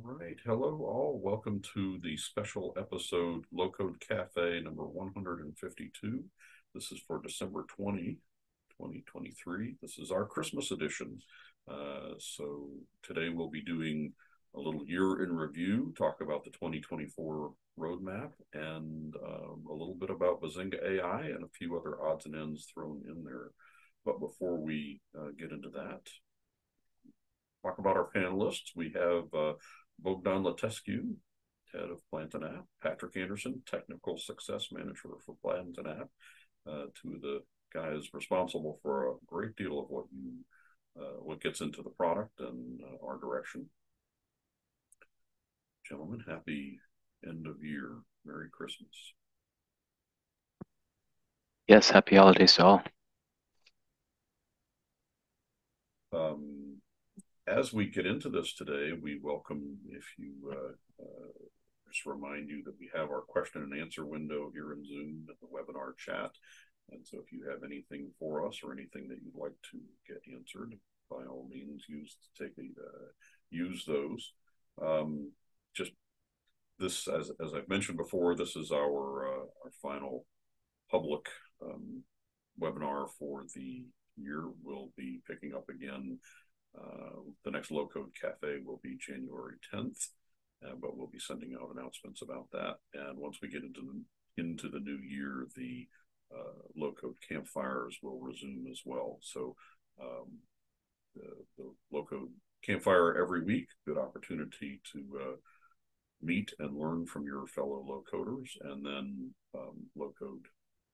All right. Hello, all. Welcome to the special episode Low Code Cafe number 152. This is for December 2023. This is our Christmas edition. So today we'll be doing a little year in review, talk about the 2024 roadmap, and a little bit about Bazinga AI and a few other odds and ends thrown in there. But before we get into that, talk about our panelists. We have Bogdan Latescu, head of Plant and App, Patrick Anderson, technical success manager for Plant and App, two of the guys responsible for a great deal of what gets into the product and our direction. Gentlemen, happy end of year. Merry Christmas. Yes, happy holidays to all. As we get into this today, we welcome, if you just remind you that we have our question and answer window here in Zoom at the webinar chat. And so if you have anything for us or anything that you'd like to get answered, by all means, use those. Just this, as I've mentioned before, this is our final public webinar for the year. We'll be picking up again. The next Low Code Cafe will be January 10th, but we'll be sending out announcements about that. And once we get into the new year, the Low Code Campfires will resume as well. So the Low Code Campfire every week, good opportunity to meet and learn from your fellow low coders, and then Low Code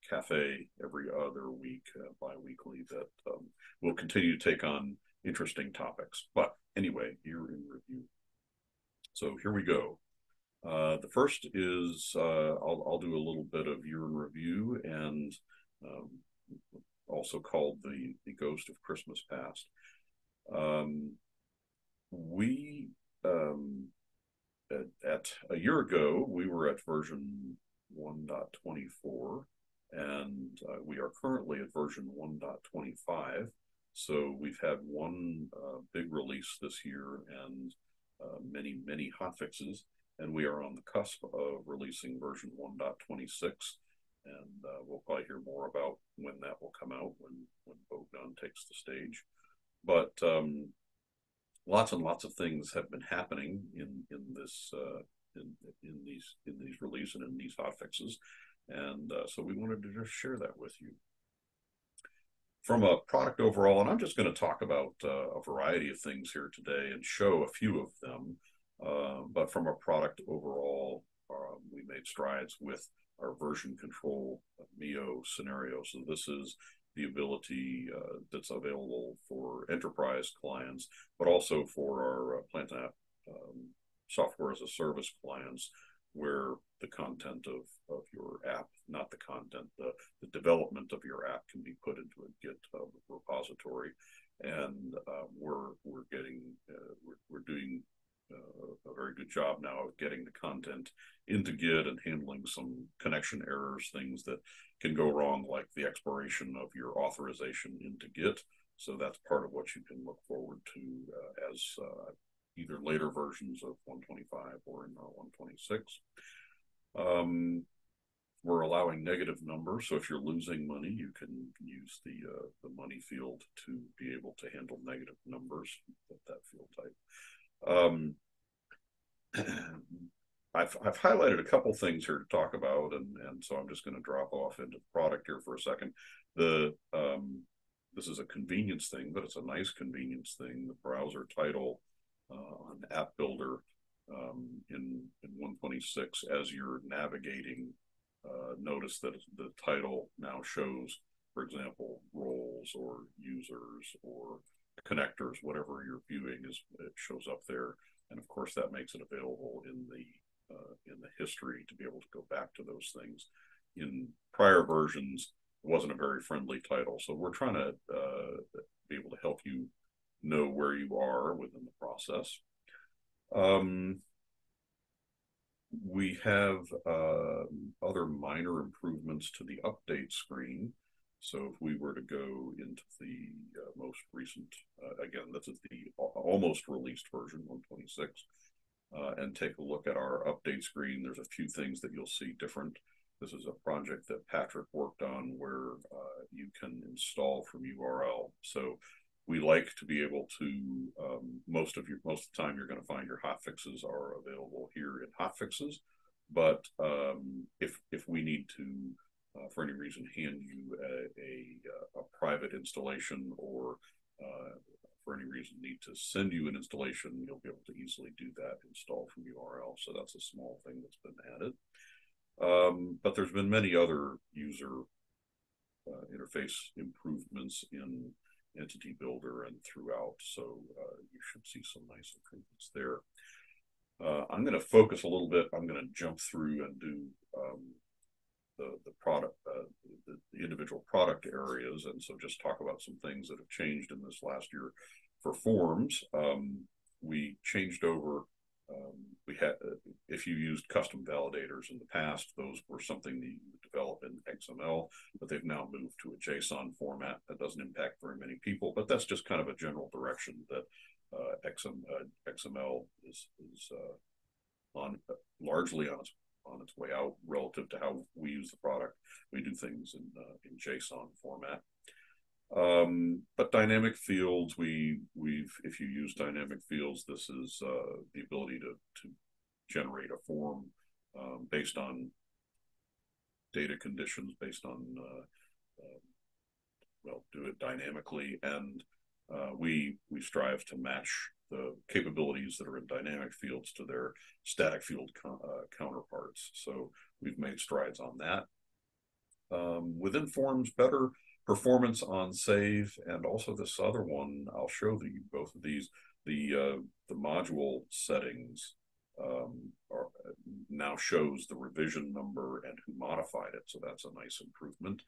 Cafe every other week, bi-weekly, that will continue to take on interesting topics. But anyway, year in review. So here we go. The first is I'll do a little bit of year in review, and also called the Ghost of Christmas Past. We at a year ago, we were at version 1.24, and we are currently at version 1.25. So we've had one big release this year and many hotfixes, and we are on the cusp of releasing version 1.26. And we'll probably hear more about when that will come out when Bogdan takes the stage. But lots and lots of things have been happening in this in these releases and in these hotfixes, and so we wanted to just share that with you. From a product overall, and I'm just going to talk about a variety of things here today and show a few of them. But from a product overall, we made strides with our version control MEO scenario. So this is the ability that's available for enterprise clients, but also for our Plant App software as a service clients, where the content of your app, not the content, the development of your app can be put into a GitHub repository. And we're doing a very good job now of getting the content into Git and handling some connection errors, things that can go wrong, like the expiration of your authorization into Git. So that's part of what you can look forward to as either later versions of 125 or in 126. We're allowing negative numbers, so if you're losing money, you can use the money field to be able to handle negative numbers with that field type. I've highlighted a couple things here to talk about, and so I'm just going to drop off into the product here for a second. This is a convenience thing, but it's a nice convenience thing. The browser title on App Builder in 126, as you're navigating, notice that the title now shows, for example, roles or users or connectors, whatever you're viewing, it shows up there. And of course, that makes it available in the history to be able to go back to those things. In prior versions, it wasn't a very friendly title, so we're trying to be able to help you know where you are within the process. We have other minor improvements to the update screen. So if we were to go into the most recent, again, this is the almost released version 126. and take a look at our update screen. There's a few things that you'll see different. This is a project that Patrick worked on where you can install from URL. So we like to be able to, most of the time you're going to find your hotfixes are available here in hotfixes. But if we need to, for any reason, hand you a private installation or for any reason need to send you an installation, you'll be able to easily do that, install from URL. So that's a small thing that's been added. But there's been many other user interface improvements in Entity Builder and throughout. So you should see some nice improvements there. I'm going to focus a little bit. I'm going to jump through and do the product, the individual product areas, and so just talk about some things that have changed in this last year. For forms, we changed over. We had, if you used custom validators in the past, those were something that you would develop in XML, but they've now moved to a JSON format. That doesn't impact very many people, but that's just kind of a general direction that XML is largely on its way out relative to how we use the product. We do things in JSON format. But dynamic fields, if you use dynamic fields, this is the ability to generate a form based on data conditions, based on do it dynamically, and we strive to match the capabilities that are in dynamic fields to their static field counterparts. So we've made strides on that. Within forms, better performance on save, and also this other one, I'll show you both of these. The module settings now shows the revision number and who modified it, so that's a nice improvement.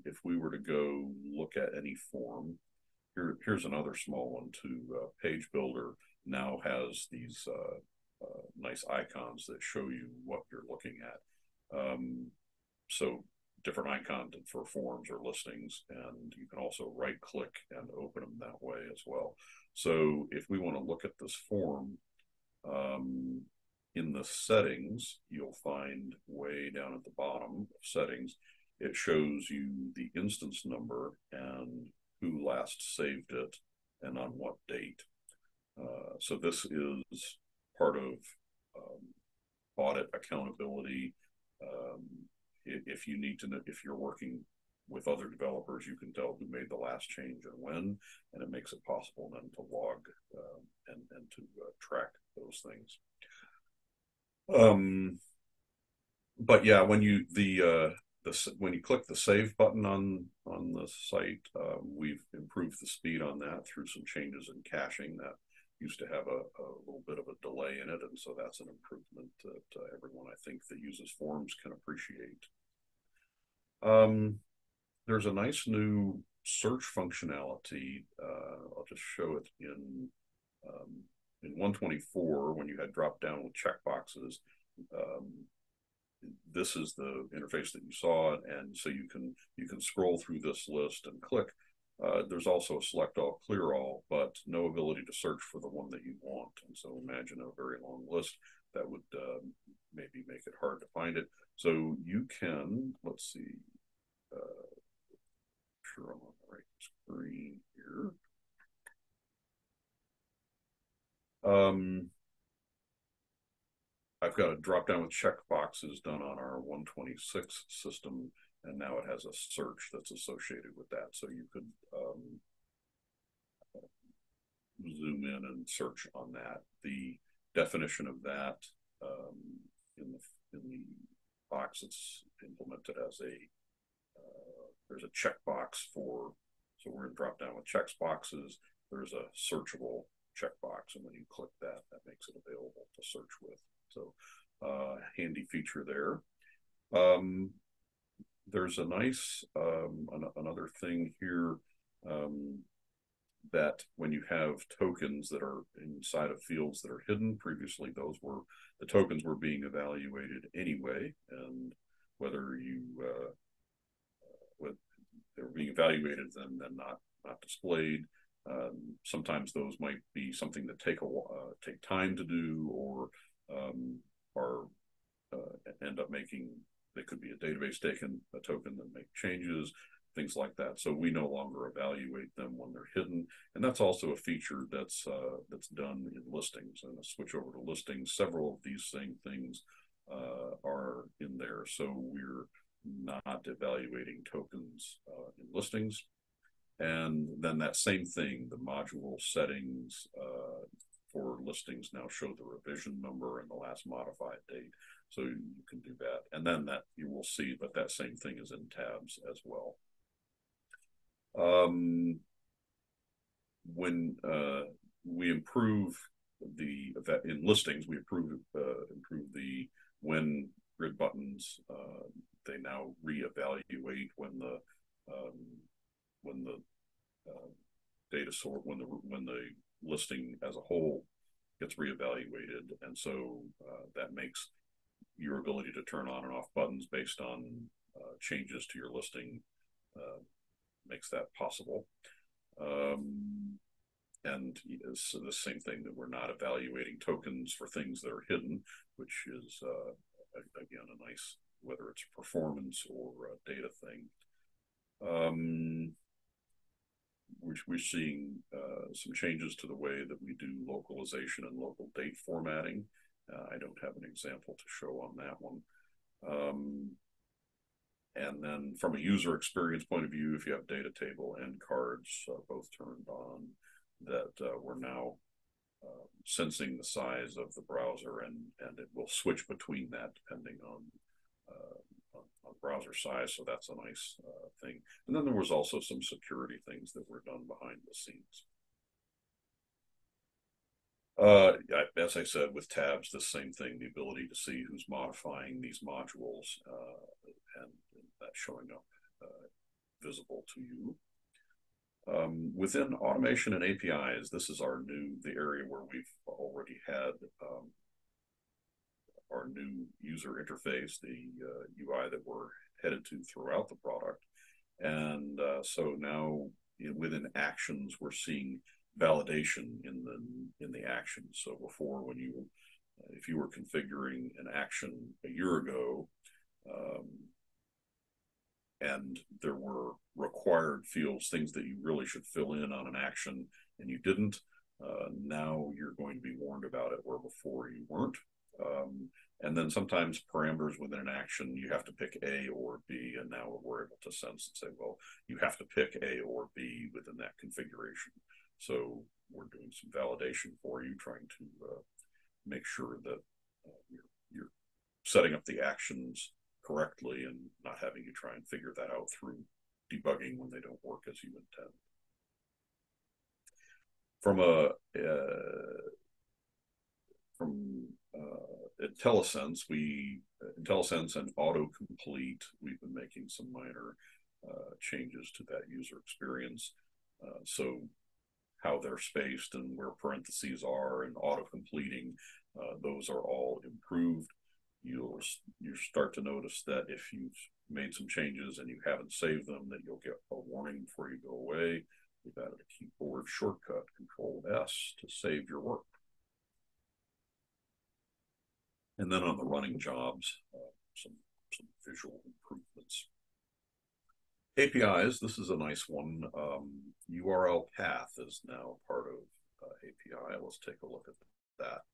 If we were to go look at any form, here's another small one too. Page Builder now has these nice icons that show you what you're looking at. So different icons for forms or listings, and you can also right click and open them that way as well. So if we want to look at this form, in the settings, you'll find way down at the bottom of settings, it shows you the instance number and who last saved it and on what date. So this is part of audit accountability. If you need to know, if you're working with other developers, you can tell who made the last change and when, and it makes it possible then to log and to track those things. But yeah, when you when you click the save button on the site, we've improved the speed on that through some changes in caching that used to have a little bit of a delay in it, and so that's an improvement that everyone I think that uses forms can appreciate. There's a nice new search functionality. I'll just show it in 124 when you had drop down with checkboxes. This is the interface that you saw, and so you can scroll through this list and click. There's also a select all, clear all, but no ability to search for the one that you want. And so imagine a very long list that would maybe make it hard to find it. So you can, let's see, sure I'm on the right screen here. I've got a drop down with check boxes done on our 126 system, and now it has a search that's associated with that. So you could zoom in and search on that. The definition of that in the box that's implemented as there's a checkbox for, so we're going to drop down with checks boxes. There's a searchable checkbox, and when you click that, that makes it available to search with. So handy feature there. There's a nice another thing here that when you have tokens that are inside of fields that are hidden, previously the tokens were being evaluated anyway, and whether you they were being evaluated then not displayed. Sometimes those might be something that take time to do, or are end up making. They could be a database token that make changes, things like that. So we no longer evaluate them when they're hidden, and that's also a feature that's done in listings. And I switch over to listings. Several of these same things are in there, so we're not evaluating tokens in listings. And then that same thing, the module settings for listings now show the revision number and the last modified date. So you can do that. And then that you will see, but that same thing is in tabs as well. When we improve in listings, we improve the when grid buttons. They now reevaluate when the data source, when the listing as a whole gets reevaluated, and so that makes your ability to turn on and off buttons based on changes to your listing makes that possible. And it's the same thing, that we're not evaluating tokens for things that are hidden, which is again a nice, whether it's a performance or a data thing. We're seeing some changes to the way that we do localization and local date formatting. I don't have an example to show on that one. And then from a user experience point of view, if you have data table and cards both turned on, that we're now sensing the size of the browser, and it will switch between that depending on browser size. So that's a nice thing. And then there was also some security things that were done behind the scenes. As I said, with tabs, the same thing, the ability to see who's modifying these modules, and that showing up visible to you. Within automation and APIs, this is the area where we've already had our new user interface, the UI that we're headed to throughout the product. And so now within actions, we're seeing validation in the actions. So before, if you were configuring an action a year ago, and there were required fields, things that you really should fill in on an action, and you didn't, now you're going to be warned about it, where before you weren't. And then sometimes parameters within an action, you have to pick A or B, and now we're able to sense and say, well, you have to pick A or B within that configuration. So we're doing some validation for you, trying to make sure that you're setting up the actions correctly and not having you try and figure that out through debugging when they don't work as you intend. From IntelliSense and Autocomplete, we've been making some minor changes to that user experience. So how they're spaced and where parentheses are and auto-completing, those are all improved. You start to notice that if you've made some changes and you haven't saved them, that you'll get a warning before you go away. We've added a keyboard shortcut, Control-S, to save your work. And then on the running jobs, some visual improvements. APIs, this is a nice one. URL path is now part of API. Let's take a look at that.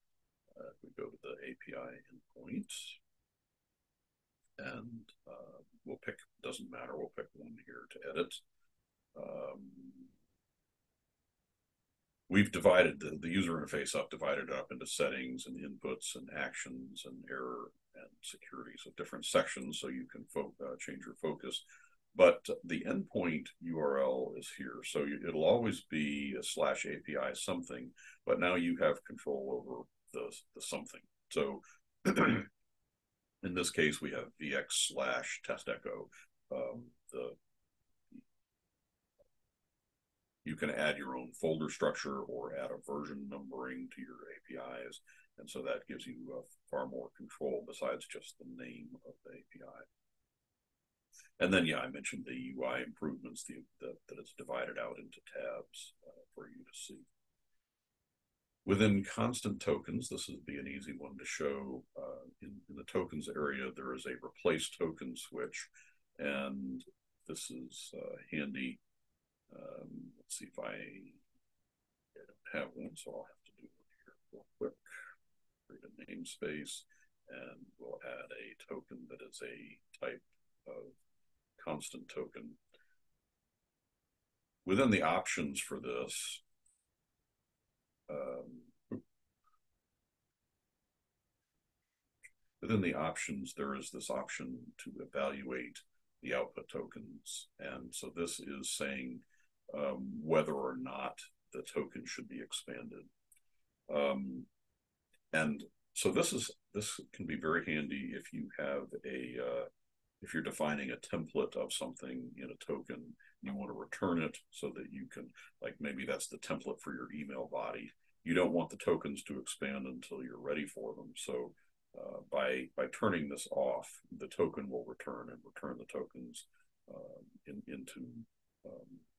If we go to the API endpoint, and we'll pick, doesn't matter, we'll pick one here to edit. We've divided the user interface up, divided it up into settings and inputs and actions and error and security, so different sections, so you can change your focus. But the endpoint URL is here, so it'll always be a /API something, but now you have control over the something. So in this case, we have VX/test_echo. You can add your own folder structure or add a version numbering to your APIs, and so that gives you far more control besides just the name of the API. And then, yeah, I mentioned the UI improvements that it's divided out into tabs for you to see. Within constant tokens, this would be an easy one to show. In the tokens area, there is a replace token switch, and this is handy. Let's see if I don't have one, so I'll have to do one here real quick. Create a namespace, and we'll add a token that is a type of constant token. Within the options for this, there is this option to evaluate the output tokens. And so this is saying whether or not the token should be expanded. And so this can be very handy if you have if you're defining a template of something in a token, and you want to return it so that you can, like maybe that's the template for your email body. You don't want the tokens to expand until you're ready for them. So by turning this off, the token will return the tokens into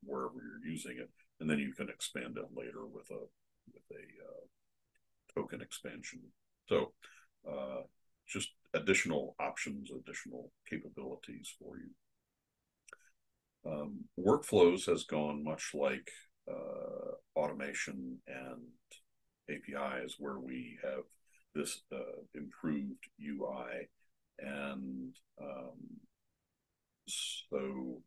wherever you're using it, and then you can expand it later with a token expansion. So just additional options, additional capabilities for you. Workflows has gone much like automation and APIs, where we have this improved UI, and so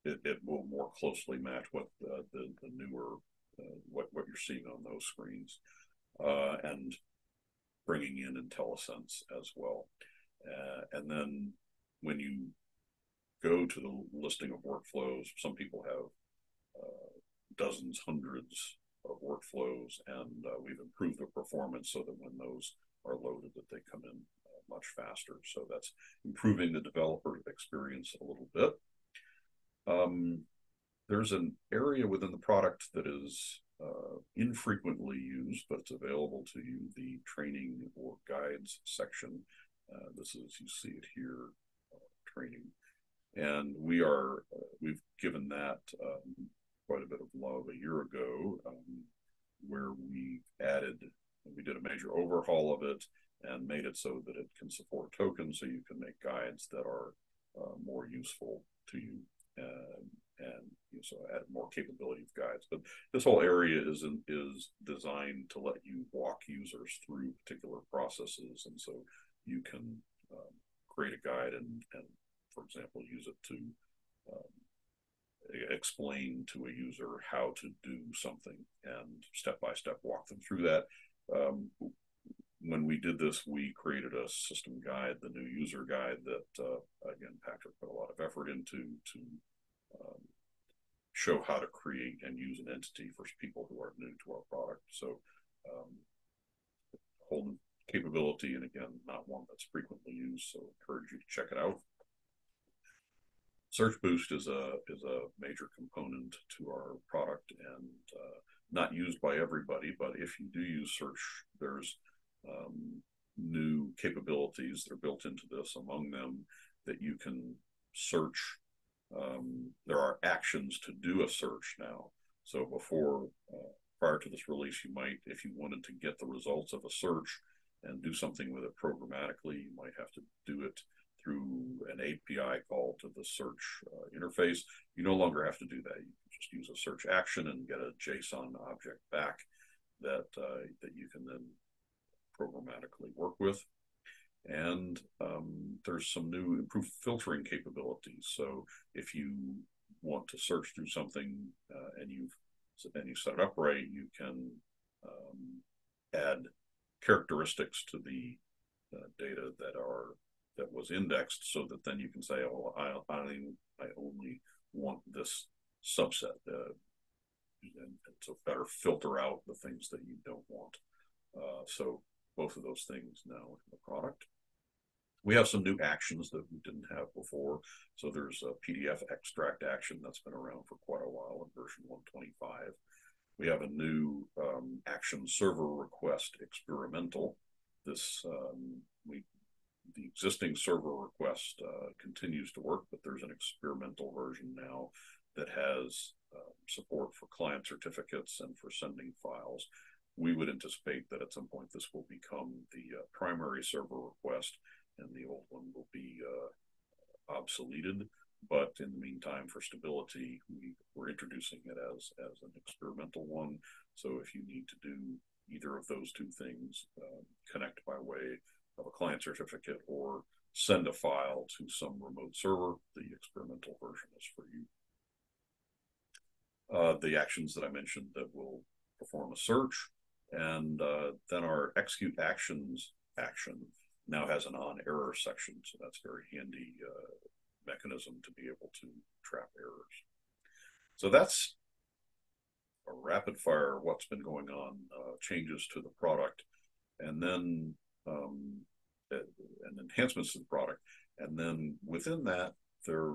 it will more closely match what the newer what you're seeing on those screens, and bringing in IntelliSense as well. And then when you go to the listing of workflows, some people have dozens, hundreds of workflows, and we've improved the performance so that when those are loaded, that they come in much faster. So that's improving the developer experience a little bit. There's an area within the product that is infrequently used, but it's available to you, the training or guides section. This is, you see it here, training. And we've given that quite a bit of love a year ago, where we did a major overhaul of it and made it so that it can support tokens, so you can make guides that are more useful to you, and so add more capability of guides. But this whole area is designed to let you walk users through particular processes, and so you can create a guide and for example, use it to explain to a user how to do something and step-by-step walk them through that. When we did this, we created a system guide, the new user guide, that, again, Patrick put a lot of effort into to show how to create and use an entity for people who are new to our product. So whole new capability, and again, not one that's frequently used, so I encourage you to check it out. Search Boost is a major component to our product, and not used by everybody, but if you do use search, there's new capabilities that are built into this. Among them, that you can search. There are actions to do a search now. So before, prior to this release, you might, if you wanted to get the results of a search and do something with it programmatically, you might have to do it through an API call to the search interface. You no longer have to do that. You can just use a search action and get a JSON object back that you can then programmatically work with. And there's some new improved filtering capabilities. So if you want to search through something and you set it up right, you can add characteristics to the data that was indexed, so that then you can say, oh, I only want this subset, and so better filter out the things that you don't want. So both of those things now in the product. We have some new actions that we didn't have before. So there's a PDF extract action that's been around for quite a while in version 125. We have a new action server request experimental. This the existing server request continues to work, but there's an experimental version now that has support for client certificates and for sending files. We would anticipate that at some point this will become the primary server request, and the old one will be obsoleted. But in the meantime, for stability, we're introducing it as an experimental one. So if you need to do either of those two things, connect by way of a client certificate or send a file to some remote server, the experimental version is for you. The actions that I mentioned that will perform a search, and then our execute actions action now has an on error section, so that's very handy mechanism to be able to trap errors. So that's a rapid fire what's been going on, changes to the product, and then and enhancements to the product. And then within that, there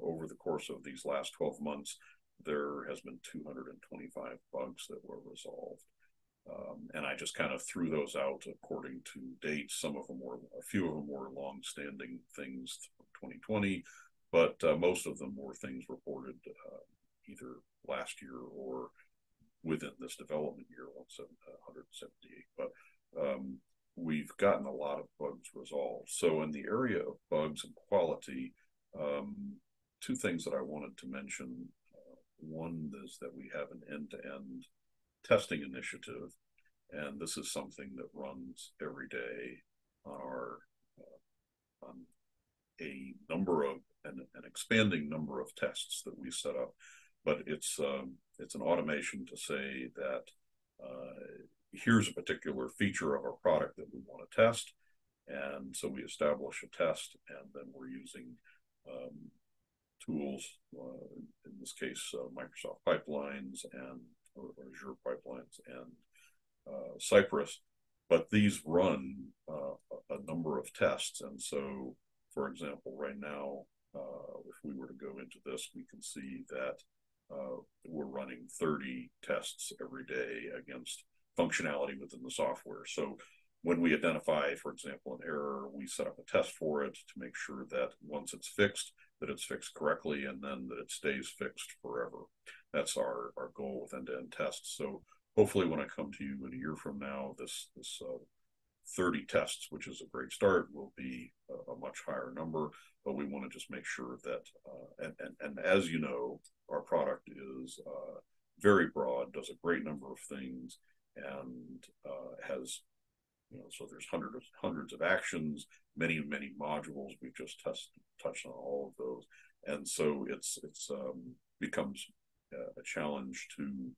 over the course of these last 12 months, there has been 225 bugs that were resolved. And I just kind of threw those out according to dates. A few of them were long-standing things from 2020, but most of them were things reported either last year or within this development year, 178. But we've gotten a lot of bugs resolved. So in the area of bugs and quality, two things that I wanted to mention. One is that we have an end-to-end testing initiative, and this is something that runs every day on an expanding number of tests that we set up. But it's an automation to say that here's a particular feature of our product that we want to test, and so we establish a test, and then we're using tools, in this case, Microsoft pipelines and or Azure pipelines and Cypress, but these run a number of tests. And so, for example, right now, if we were to go into this, we can see that we're running 30 tests every day against functionality within the software. So when we identify, for example, an error, we set up a test for it to make sure that once it's fixed, that it's fixed correctly, and then that it stays fixed forever. That's our goal with end-to-end tests. So hopefully when I come to you in a year from now, this 30 tests, which is a great start, will be a much higher number. But we want to just make sure that, and as you know, our product is very broad, does a great number of things, and has, so there's hundreds of actions, many modules. We've just touched on all of those, and so it's becomes a challenge to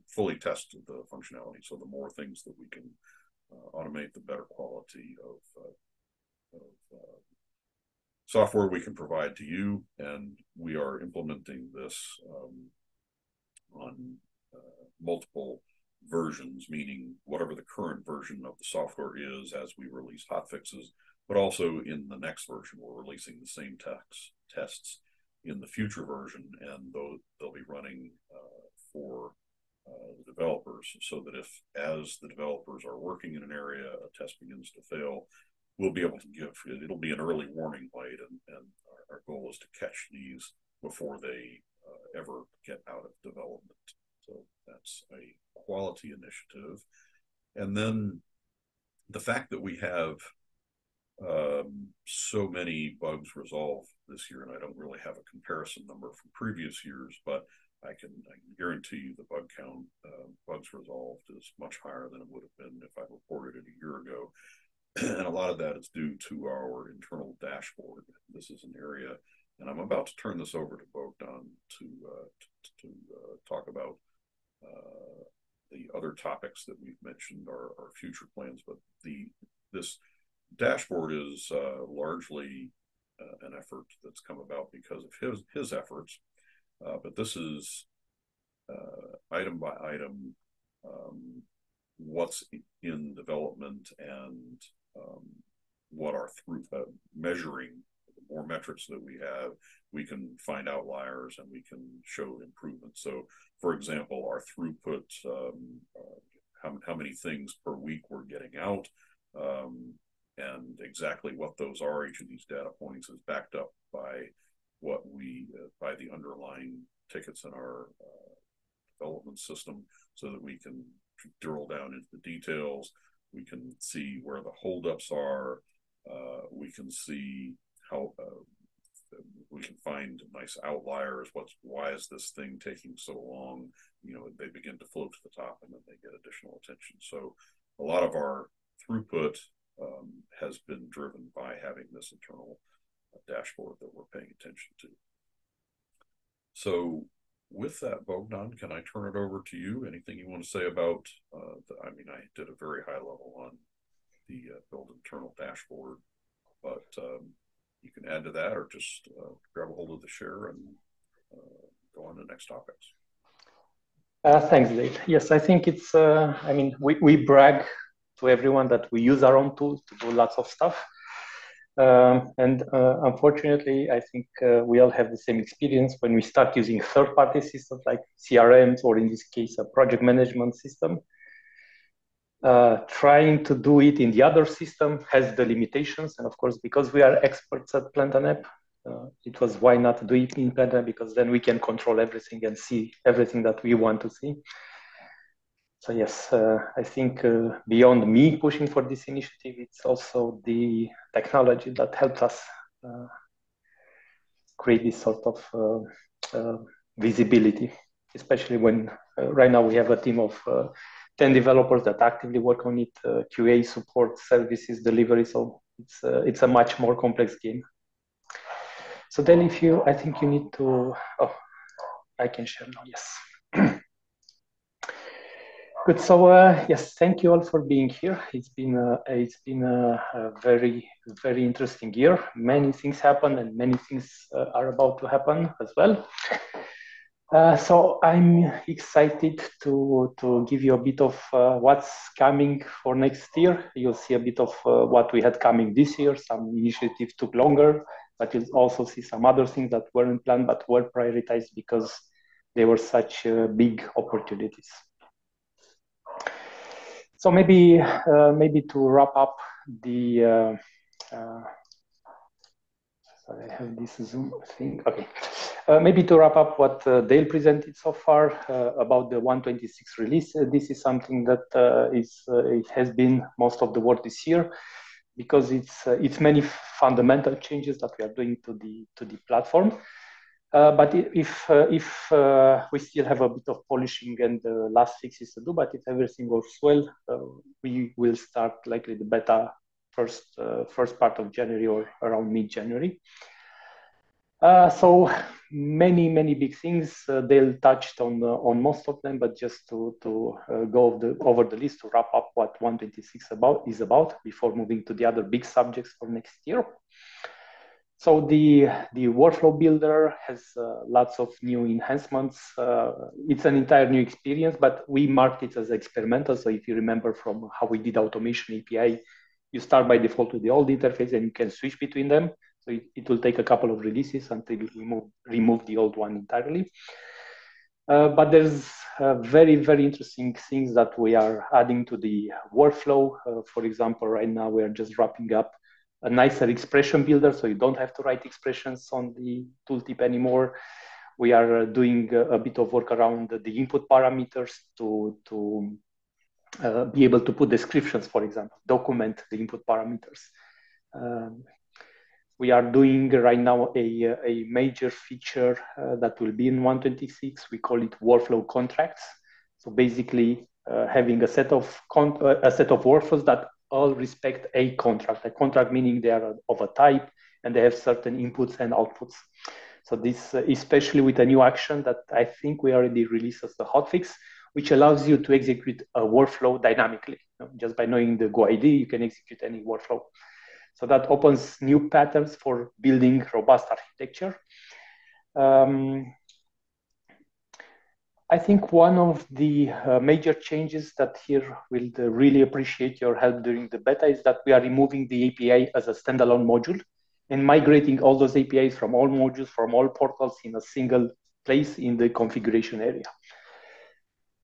fully test the functionality. So the more things that we can automate, the better quality of software we can provide to you. And we are implementing this on multiple versions, meaning whatever the current version of the software is as we release hotfixes, but also in the next version, we're releasing the same tests in the future version, and they'll be running for the developers, so that as the developers are working in an area, a test begins to fail, we'll be able to it'll be an early warning light, and our goal is to catch these before they ever get out of development. So that's a quality initiative. And then the fact that we have so many bugs resolved this year, and I don't really have a comparison number from previous years, but I can guarantee you the bug count, bugs resolved, is much higher than it would have been if I reported it a year ago. And a lot of that is due to our internal dashboard. This is an area, and I'm about to turn this over to Bogdan to talk about the other topics that we've mentioned, our future plans. But this dashboard is largely an effort that's come about because of his efforts. But this is item by item what's in development and what our throughput measuring. The more metrics that we have, we can find outliers and we can show improvement. So, for example, our throughput, how many things per week we're getting out, and exactly what those are. Each of these data points is backed up by by the underlying tickets in our development system, so that we can drill down into the details. We can see where the holdups are. We can see how we can find nice outliers. Why is this thing taking so long? They begin to float to the top, and then they get additional attention. So a lot of our throughput has been driven by having this internal dashboard that we're paying attention to. So with that, Bogdan, can I turn it over to you? Anything you want to say about, I did a very high level on the build internal dashboard, but you can add to that, or just grab a hold of the share and go on to the next topics. Thanks, Dave. Yes, I think it's, we brag to everyone that we use our own tools to do lots of stuff. Unfortunately, I think we all have the same experience when we start using third-party systems like CRMs, or in this case, a project management system. Trying to do it in the other system has the limitations. And of course, because we are experts at Plant and App, it was why not do it in Plant and App, because then we can control everything and see everything that we want to see. So yes, I think beyond me pushing for this initiative, it's also the technology that helps us create this sort of visibility, especially when right now we have a team of 10 developers that actively work on it, QA, support, services, delivery. So it's a much more complex game. So then I think you need to, I can share now, yes. Good. So yes, thank you all for being here. It's been a very, very interesting year. Many things happen, and many things are about to happen as well. So I'm excited to give you a bit of what's coming for next year. You'll see a bit of what we had coming this year. Some initiatives took longer, but you'll also see some other things that weren't planned but were prioritized because they were such big opportunities. So maybe to wrap up the sorry, I have this Zoom thing. Okay, maybe to wrap up what Dale presented so far about the 126 release. This is something that it has been most of the work this year, because it's many fundamental changes that we are doing to the platform. But if we still have a bit of polishing and last fixes to do, but if everything goes well, we will start likely the beta first part of January or around mid-January. So many big things. They'll touched on most of them, but just to go over the list to wrap up what 126 is about before moving to the other big subjects for next year. So the workflow builder has lots of new enhancements. It's an entire new experience, but we marked it as experimental. So if you remember from how we did automation API, you start by default with the old interface and you can switch between them. So it will take a couple of releases until we remove the old one entirely. But there's very, very interesting things that we are adding to the workflow. For example, right now we are just wrapping up a nicer expression builder, so you don't have to write expressions on the tooltip anymore. We are doing a bit of work around the input parameters to be able to put descriptions, for example, document the input parameters. We are doing right now a major feature that will be in 126. We call it workflow contracts. So basically, having a set of workflows that all respect a contract meaning they are of a type and they have certain inputs and outputs. So this, especially with a new action that I think we already released as the hotfix, which allows you to execute a workflow dynamically. Just by knowing the Go ID, you can execute any workflow. So that opens new patterns for building robust architecture. I think one of the major changes that here will really appreciate your help during the beta is that we are removing the API as a standalone module and migrating all those APIs from all modules, from all portals in a single place in the configuration area.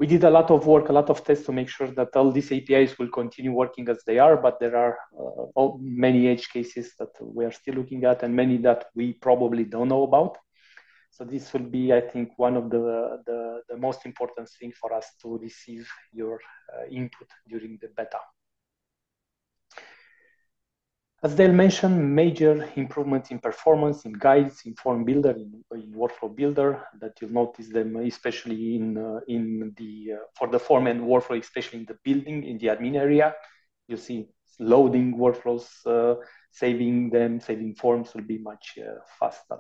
We did a lot of work, a lot of tests to make sure that all these APIs will continue working as they are, but there are many edge cases that we are still looking at and many that we probably don't know about. So this will be, I think, one of the most important things for us to receive your input during the beta. As Dale mentioned, major improvements in performance, in guides, in form builder, in workflow builder, that you'll notice them especially for the form and workflow, especially in the building, in the admin area. You see loading workflows, saving forms will be much faster.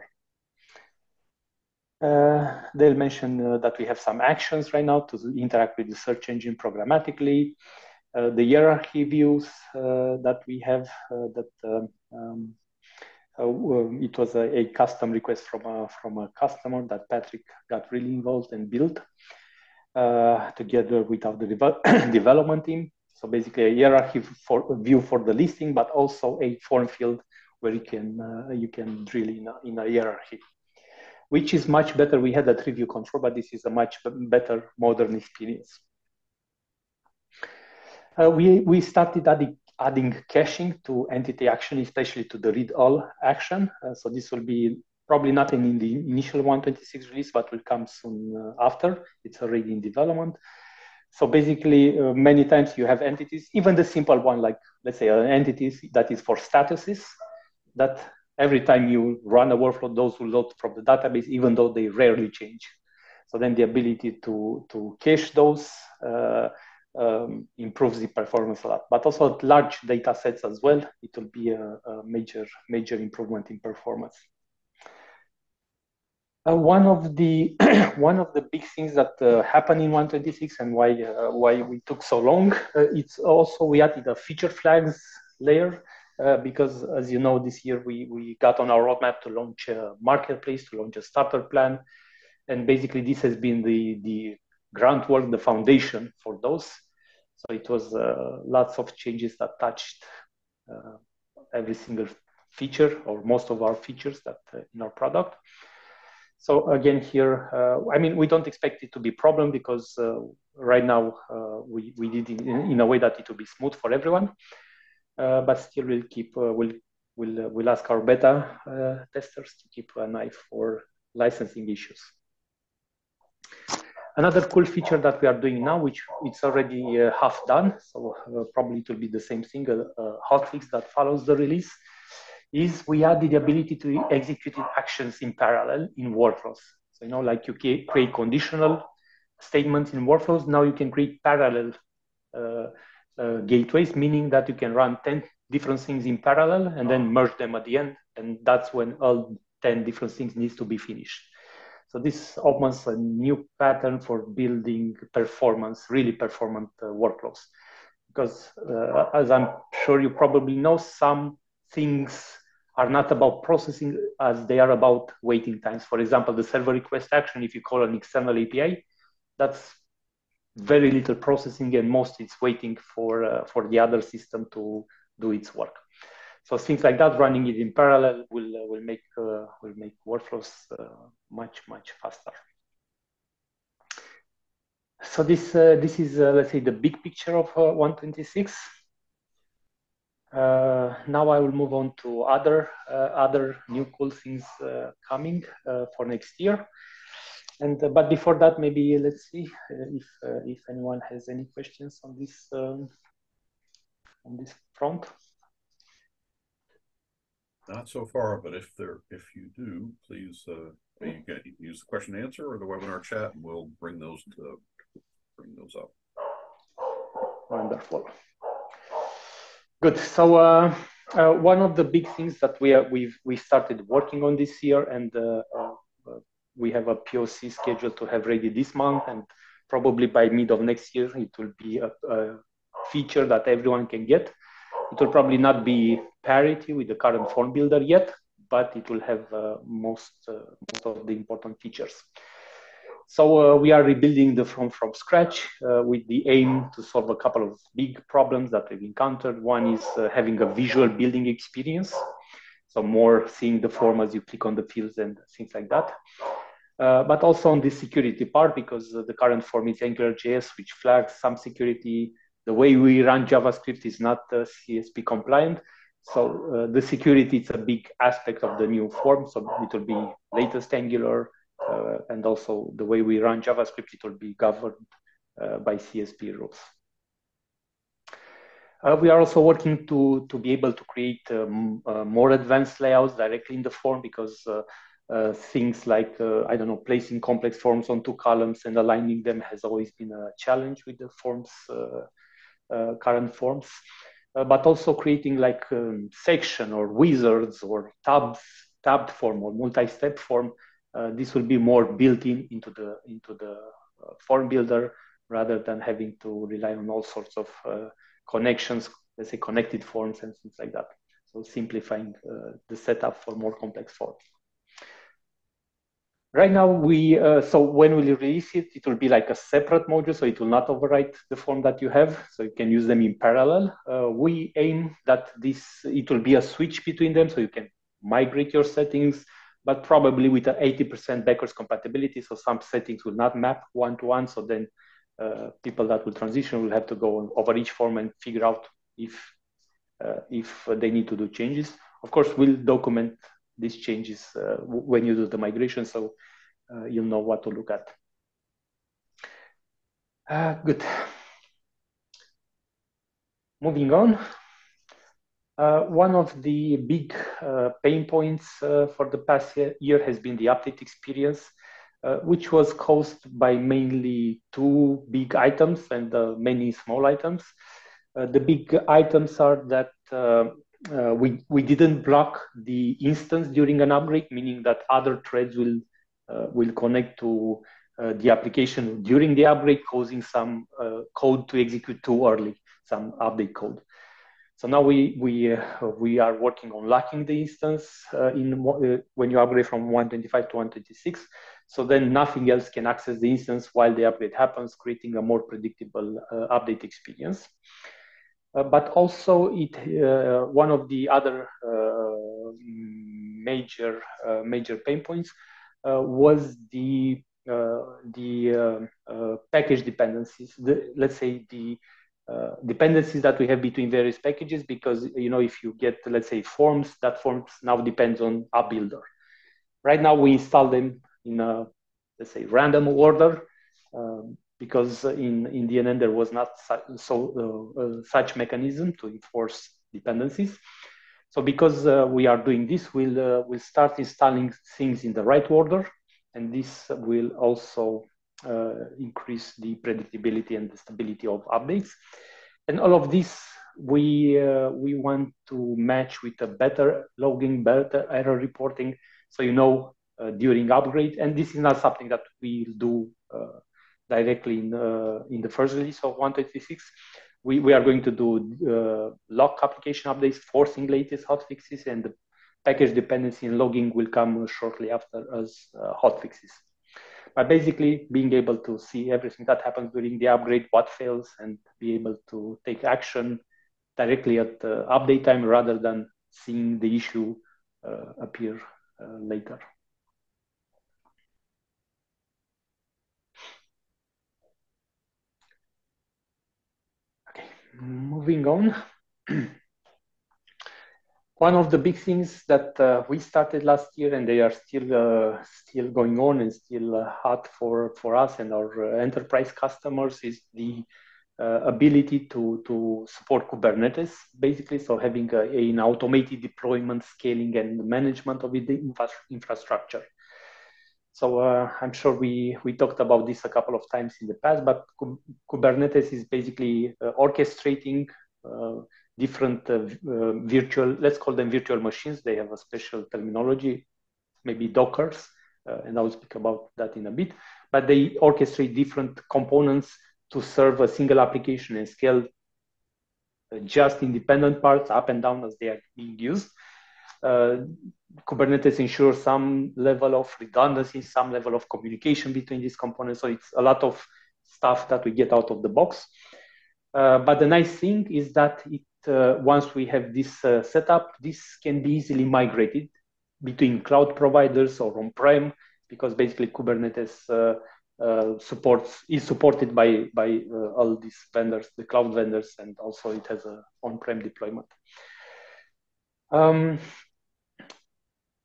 They'll mention that we have some actions right now to interact with the search engine programmatically. The hierarchy views that we have, it was a custom request from a customer that Patrick got really involved and built together with our development team. So basically a hierarchy view for the listing, but also a form field where you can drill in a hierarchy, which is much better. We had that review control, but this is a much better modern experience. We started adding caching to entity action, especially to the read all action. So this will be probably not in the initial 126 release, but will come soon after. It's already in development. So basically, many times you have entities, even the simple one, like let's say an entity that is for statuses, that every time you run a workflow, those will load from the database, even though they rarely change. So then the ability to cache those improves the performance a lot, but also at large data sets as well, it will be a major improvement in performance. One of the big things that happened in 126 and why we took so long, it's also we added a feature flags layer because, as you know, this year we got on our roadmap to launch a marketplace, to launch a starter plan, and basically this has been the groundwork, the foundation for those. So it was lots of changes that touched every single feature or most of our features that in our product. So again, here, I mean, we don't expect it to be a problem because right now we did it in a way that it will be smooth for everyone. But still, we'll keep we'll ask our beta testers to keep an eye for licensing issues. Another cool feature that we are doing now, which it's already half done, so probably it will be the same thing, a hotfix that follows the release, is we added the ability to execute actions in parallel in workflows. So, you know, like you create conditional statements in workflows, now you can create parallel gateways, meaning that you can run 10 different things in parallel and then merge them at the end. And that's when all 10 different things needs to be finished. So this opens a new pattern for building really performant workflows. Because as I'm sure you probably know, some things are not about processing as they are about waiting times. For example, the server request action, if you call an external API, that's very little processing and most it's waiting for the other system to do its work. So things like that, running it in parallel will make workflows much faster. So this is let's say the big picture of 126. Now I will move on to other new cool things coming for next year. And but before that, maybe let's see if anyone has any questions on this front. Not so far, but if you do, please you can use the question and answer or the webinar chat, and we'll bring those up. Wonderful. Good. So one of the big things that we started working on this year, and we have a POC scheduled to have ready this month, and probably by mid of next year, it will be a feature that everyone can get. It will probably not be parity with the current form builder yet, but it will have most of the important features. So we are rebuilding the form from scratch with the aim to solve a couple of big problems that we've encountered. One is having a visual building experience. So more seeing the form as you click on the fields and things like that. but also on the security part, because the current form is AngularJS, which flags some security. The way we run JavaScript is not CSP compliant. So the security is a big aspect of the new form. So it will be latest Angular, and also the way we run JavaScript, it will be governed by CSP rules. We are also working to be able to create more advanced layouts directly in the form, because things like, I don't know, placing complex forms on 2 columns and aligning them has always been a challenge with the forms, current forms. But also creating like section or wizards or tabbed form or multi-step form. This will be more built into the form builder, rather than having to rely on all sorts of connections, let's say connected forms and things like that. So simplifying the setup for more complex forms. Right now, so when we release it, it will be like a separate module, so it will not overwrite the form that you have, so you can use them in parallel. We aim that it will be a switch between them, so you can migrate your settings, but probably with an 80% backwards compatibility, so some settings will not map one-to-one, so then people that will transition will have to go over each form and figure out if they need to do changes. Of course, we'll document these changes when you do the migration, so you'll know what to look at. Good. Moving on. One of the big pain points for the past year has been the update experience, which was caused by mainly 2 big items and many small items. The big items are that we didn't block the instance during an upgrade, meaning that other threads will connect to the application during the upgrade, causing some code to execute too early, some update code. So now we are working on locking the instance when you upgrade from 125 to 126. So then nothing else can access the instance while the upgrade happens, creating a more predictable update experience. But also, one of the other major pain points was the package dependencies. Let's say the dependencies that we have between various packages, because if you get, let's say, forms, that forms now depends on a builder. Right now, we install them in a, let's say, random order. Because in DNN there was not such mechanism to enforce dependencies. So because we are doing this, we'll start installing things in the right order, and this will also increase the predictability and the stability of updates. And all of this we want to match with a better logging, better error reporting, so during upgrade. And this is not something that we'll do directly in the first release of 126. We are going to do lock application updates, forcing latest hotfixes, and the package dependency and logging will come shortly after as hotfixes. But basically, being able to see everything that happens during the upgrade, what fails, and be able to take action directly at the update time rather than seeing the issue appear later. Moving on. One of the big things that we started last year, and they are still going on and still hot for us and our enterprise customers, is the ability to support Kubernetes, basically. So having an automated deployment, scaling, and management of the infrastructure. So I'm sure we talked about this a couple of times in the past, but Kubernetes is basically orchestrating different virtual, let's call them virtual machines. They have a special terminology, maybe Dockers, and I'll speak about that in a bit. But they orchestrate different components to serve a single application and scale just independent parts up and down as they are being used. Kubernetes ensures some level of redundancy, some level of communication between these components. So it's a lot of stuff that we get out of the box. But the nice thing is that once we have this set up, this can be easily migrated between cloud providers or on-prem, because basically Kubernetes is supported by all these vendors, the cloud vendors, and also it has an on-prem deployment.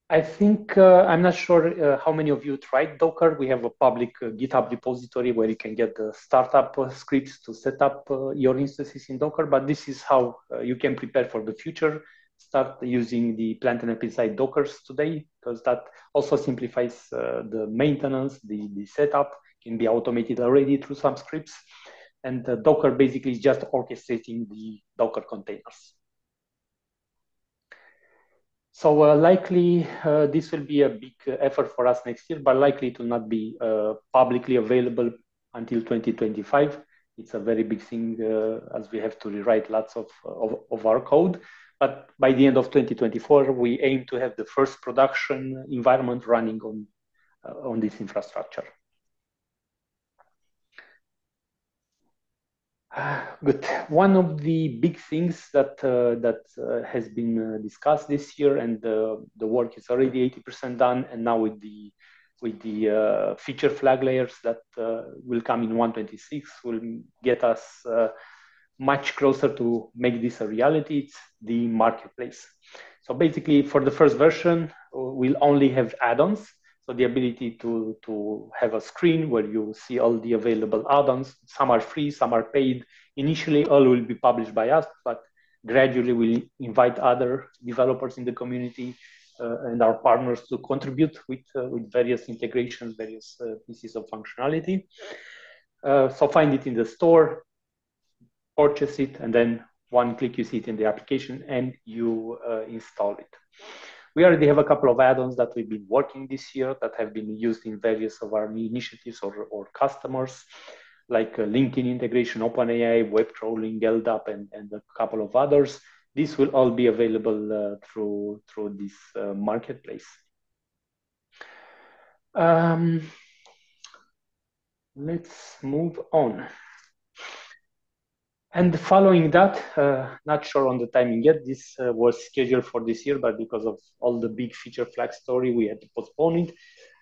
I think, I'm not sure how many of you tried Docker. We have a public GitHub repository where you can get the startup scripts to set up your instances in Docker, but this is how you can prepare for the future. Start using the plant and app inside Dockers today, because that also simplifies the maintenance, the setup can be automated already through some scripts. And Docker basically is just orchestrating the Docker containers. So likely this will be a big effort for us next year, but likely it will not be publicly available until 2025. It's a very big thing as we have to rewrite lots of our code. But by the end of 2024, we aim to have the first production environment running on this infrastructure. Good. One of the big things that has been discussed this year, and the work is already 80% done, and now with the feature flag layers that will come in 1.26 will get us much closer to make this a reality. It's the marketplace. So basically, for the first version, we'll only have add-ons. So the ability to have a screen where you see all the available add-ons. Some are free, some are paid. Initially, all will be published by us, but gradually we'll invite other developers in the community and our partners to contribute with various integrations, various pieces of functionality. So find it in the store, purchase it, and then one click you see it in the application and you install it. We already have a couple of add-ons that we've been working this year that have been used in various of our initiatives or customers, like LinkedIn integration, OpenAI, web crawling, LDAP, and a couple of others. This will all be available through this marketplace. Let's move on. And following that, not sure on the timing yet, this was scheduled for this year, but because of all the big feature flag story, we had to postpone it,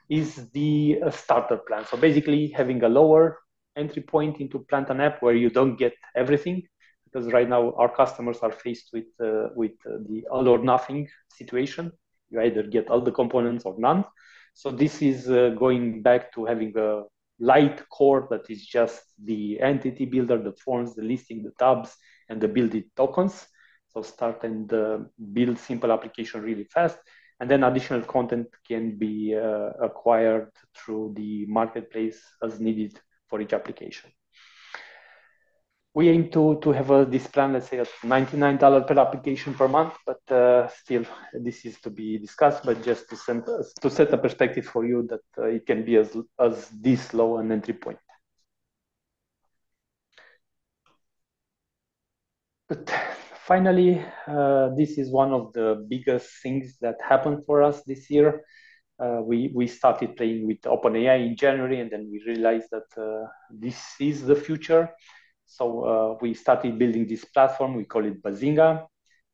is the starter plan. So basically having a lower entry point into plant and app where you don't get everything, because right now our customers are faced with the all or nothing situation. You either get all the components or none. So this is going back to having a light core that is just the entity builder, the forms, the listing, the tabs, and the build-it tokens. So start and build simple application really fast. And then additional content can be acquired through the marketplace as needed for each application. We aim to have this plan, let's say, at $99 per application per month, but still this is to be discussed, but just to set a perspective for you that it can be as this low an entry point. But finally, this is one of the biggest things that happened for us this year. We started playing with OpenAI in January, and then we realized that this is the future. So we started building this platform. We call it Bazinga.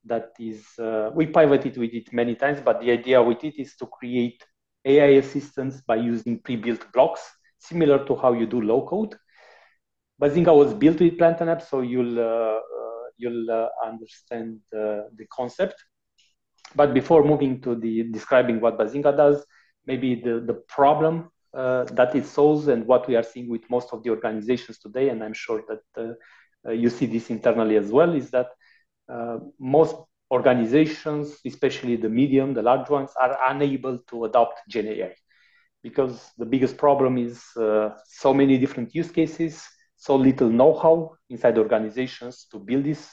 That is, we pivoted with it many times, but the idea with it is to create AI assistance by using pre-built blocks, similar to how you do low code. Bazinga was built with plant and app, so you'll understand the concept. But before moving to describing what Bazinga does, maybe the problem that it solves and what we are seeing with most of the organizations today, and I'm sure that you see this internally as well, is that most organizations, especially the medium, the large ones, are unable to adopt Gen AI because the biggest problem is so many different use cases, so little know-how inside organizations to build these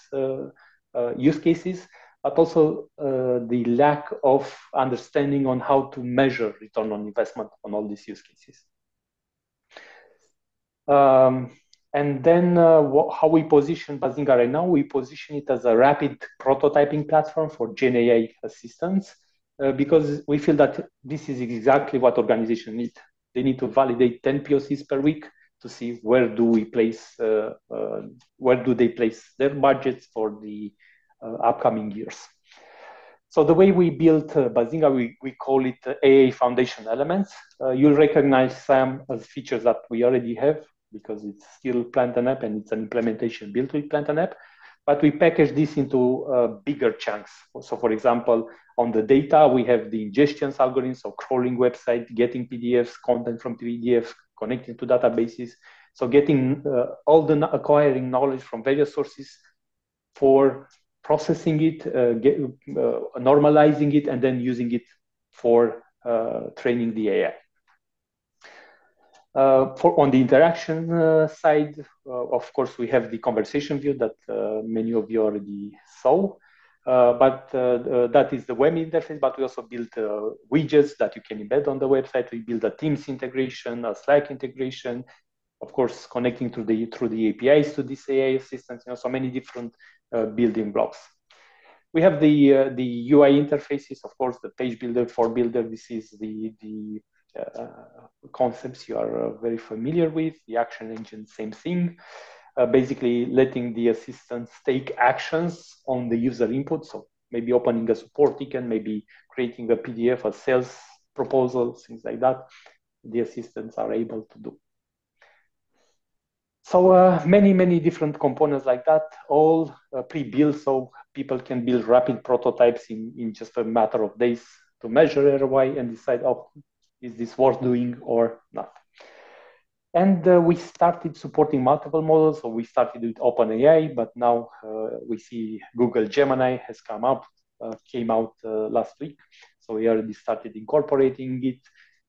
use cases, but also the lack of understanding on how to measure return on investment on all these use cases. And then how we position Bazinga right now, we position it as a rapid prototyping platform for Gen AI assistance because we feel that this is exactly what organizations need. They need to validate 10 POCs per week to see where do they place their budgets for the upcoming years. So the way we built Bazinga, we call it AA foundation elements. You'll recognize some as features that we already have because it's still Plant an App and it's an implementation built with Plant an App. But we package this into bigger chunks. So for example, on the data, we have the ingestion algorithm, so crawling website, getting PDFs, content from PDF, connecting to databases. So getting all the acquiring knowledge from various sources for processing it, normalizing it, and then using it for training the AI. On the interaction side, of course, we have the conversation view that many of you already saw. But that is the web interface, but we also built widgets that you can embed on the website. We built a Teams integration, a Slack integration, of course, connecting through the APIs to this AI assistant, so many different building blocks. We have the UI interfaces, of course, the page builder, for builder. This is the concepts you are very familiar with. The action engine, same thing. Basically letting the assistants take actions on the user input. So maybe opening a support ticket, maybe creating a PDF, a sales proposal, things like that. The assistants are able to do. So many different components like that, all pre-built, so people can build rapid prototypes in just a matter of days to measure ROI and decide, oh, is this worth doing or not? And we started supporting multiple models. So we started with OpenAI, but now we see Google Gemini has came out last week. So we already started incorporating it.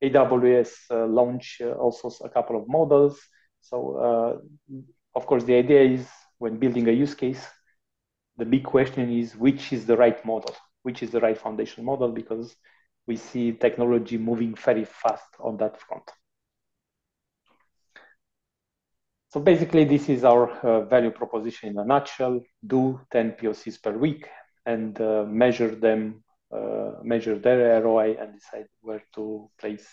AWS launched also a couple of models. So of course, the idea is when building a use case, the big question is which is the right model, which is the right foundation model, because we see technology moving very fast on that front. So basically, this is our value proposition in a nutshell. Do 10 POCs per week and measure them, measure their ROI and decide where to place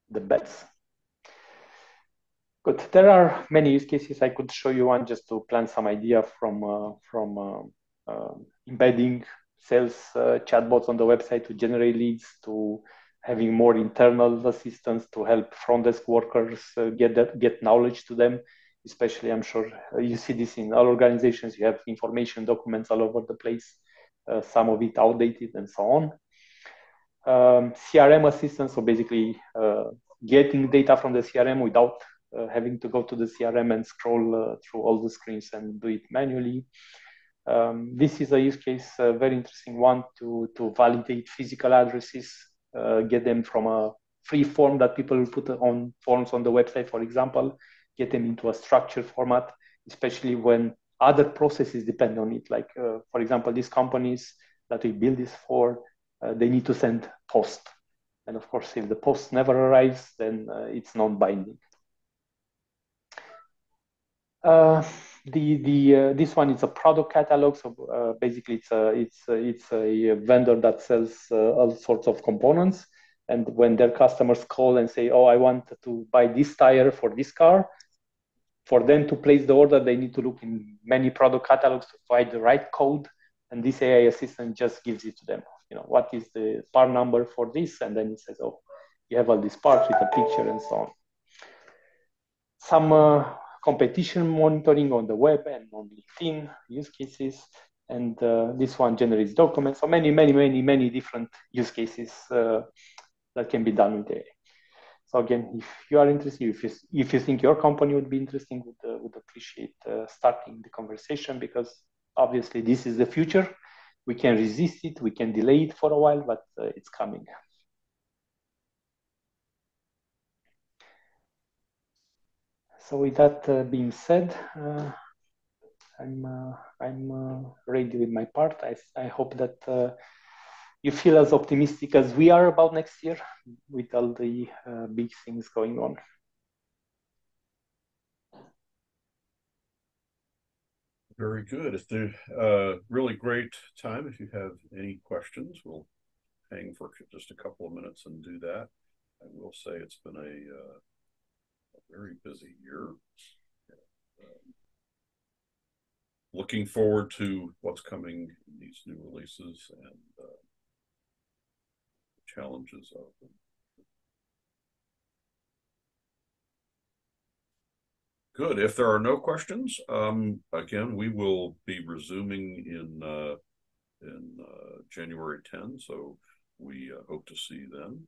the bets. Good. There are many use cases. I could show you one just to plan some idea from embedding sales chatbots on the website to generate leads, to having more internal assistance to help front desk workers get knowledge to them. Especially, I'm sure you see this in all organizations. You have information documents all over the place, some of it outdated and so on. CRM Assistance, so basically getting data from the CRM without having to go to the CRM and scroll through all the screens and do it manually. This is a use case, a very interesting one, to validate physical addresses, get them from a free form that people put on forms on the website, for example, get them into a structured format, especially when other processes depend on it. Like, for example, these companies that we build this for, they need to send post. And of course, if the post never arrives, then it's non-binding. This one is a product catalog. So basically, it's a vendor that sells all sorts of components. And when their customers call and say, "Oh, I want to buy this tire for this car," for them to place the order, they need to look in many product catalogs to find the right code. And this AI assistant just gives it to them. You know, what is the part number for this? And then it says, "Oh, you have all these parts with a picture," and so on. Some competition monitoring on the web and on LinkedIn use cases. And this one generates documents. So many different use cases that can be done with AI. So again, if you are interested, if you think your company would be interesting, would appreciate starting the conversation, because obviously this is the future. We can resist it, we can delay it for a while, but it's coming. So with that being said, I'm ready with my part. I hope that you feel as optimistic as we are about next year with all the big things going on. Very good. It's a really great time. If you have any questions, we'll hang for just a couple of minutes and do that. I will say it's been a very busy year. looking forward to what's coming in these new releases and challenges of them. Good. If there are no questions, again, we will be resuming in January 10. So we hope to see you then,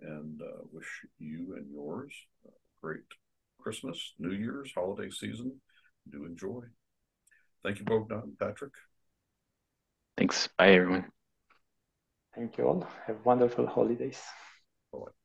and wish you and yours a great Christmas, New Year's, holiday season. Do enjoy. Thank you, Bogdan and Patrick. Thanks. Bye, everyone. Thank you all. Have wonderful holidays. Bye.